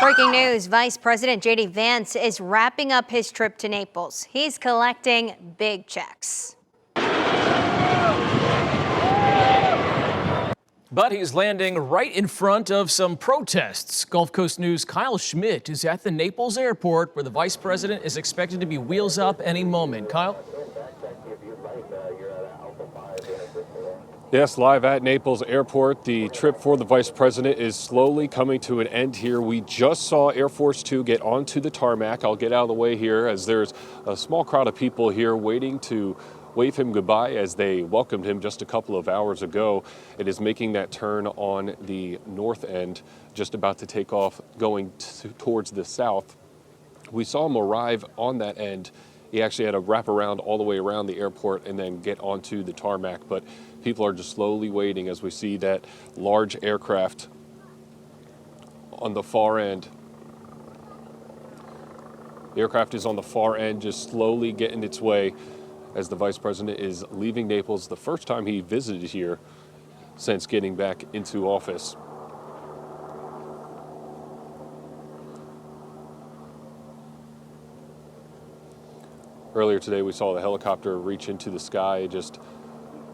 Breaking news, Vice President J.D. Vance is wrapping up his trip to Naples. He's collecting big checks. But he's landing right in front of some protests. Gulf Coast News' Kyle Schmidt is at the Naples airport where the vice president is expected to be wheels up any moment. Kyle? Yes, live at Naples Airport. The trip for the vice president is slowly coming to an end here. We just saw Air Force Two get onto the tarmac. I'll get out of the way here as there's a small crowd of people here waiting to wave him goodbye as they welcomed him just a couple of hours ago. It is making that turn on the north end, just about to take off going towards the south. We saw him arrive on that end. He actually had to wrap around all the way around the airport and then get onto the tarmac. But people are just slowly waiting as we see that large aircraft on the far end. The aircraft is on the far end, just slowly getting its way as the vice president is leaving Naples, the first time he visited here since getting back into office. Earlier today, we saw the helicopter reach into the sky just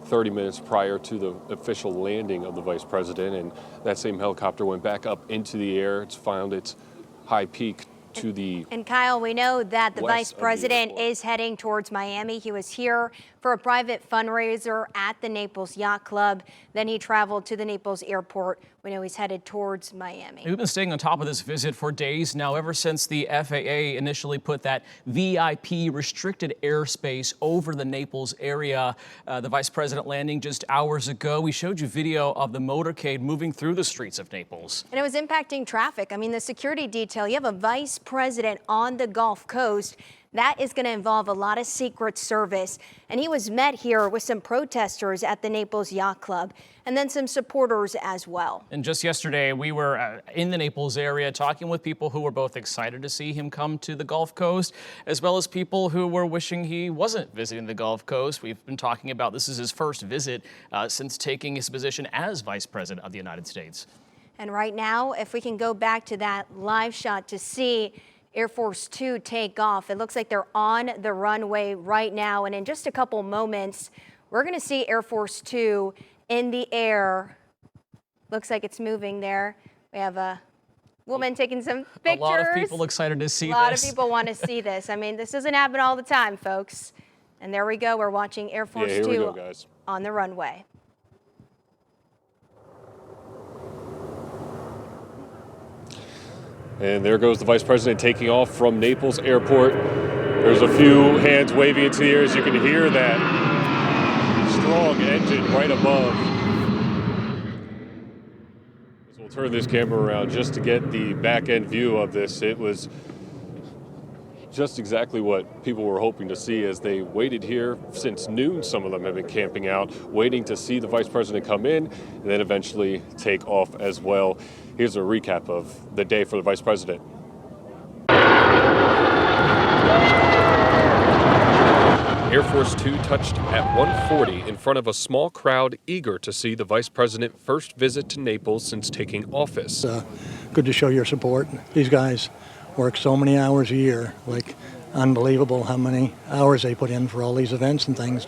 30 minutes prior to the official landing of the vice president, and that same helicopter went back up into the air. It's found its high peak to the And Kyle, we know that the vice west president is heading towards Miami. He was here for a private fundraiser at the Naples Yacht Club. Then he traveled to the Naples airport. We know he's headed towards Miami. We've been staying on top of this visit for days now, ever since the FAA initially put that VIP restricted airspace over the Naples area. The vice president landing just hours ago. We showed you video of the motorcade moving through the streets of Naples. And it was impacting traffic. I mean, the security detail, you have a vice president on the Gulf Coast. That is going to involve a lot of Secret Service. And he was met here with some protesters at the Naples Yacht Club and then some supporters as well. And just yesterday, we were in the Naples area talking with people who were both excited to see him come to the Gulf Coast, as well as people who were wishing he wasn't visiting the Gulf Coast. We've been talking about this is his first visit since taking his position as Vice President of the United States. And right now, if we can go back to that live shot to see Air Force Two take off. It looks like they're on the runway right now. And in just a couple moments, we're going to see Air Force Two in the air. Looks like it's moving there. We have a woman taking some pictures. A lot of people excited to see this. A lot of people want to see this. I mean, this doesn't happen all the time, folks. And there we go. We're watching Air Force Two on the runway. And there goes the vice president taking off from Naples Airport. There's a few hands waving into the air as you can hear that strong engine right above. So we'll turn this camera around just to get the back end view of this. It was just exactly what people were hoping to see as they waited here since noon. Some of them have been camping out, waiting to see the vice president come in and then eventually take off as well. Here's a recap of the day for the vice president. Air Force Two touched at 1:40 in front of a small crowd eager to see the vice president's first visit to Naples since taking office. Good to show your support. These guys work so many hours a year, like unbelievable how many hours they put in for all these events and things.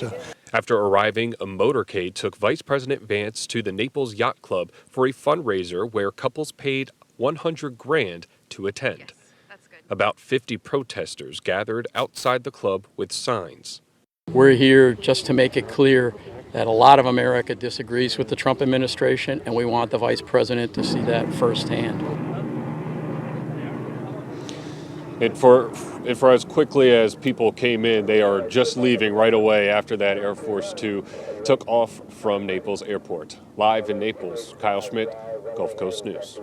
After arriving, a motorcade took Vice President Vance to the Naples Yacht Club for a fundraiser where couples paid $100,000 to attend. Yes, that's good. About 50 protesters gathered outside the club with signs. We're here just to make it clear that a lot of America disagrees with the Trump administration, and we want the vice president to see that firsthand. And for as quickly as people came in, they are just leaving right away after that Air Force Two took off from Naples Airport. Live in Naples, Kyle Schmidt, Gulf Coast News.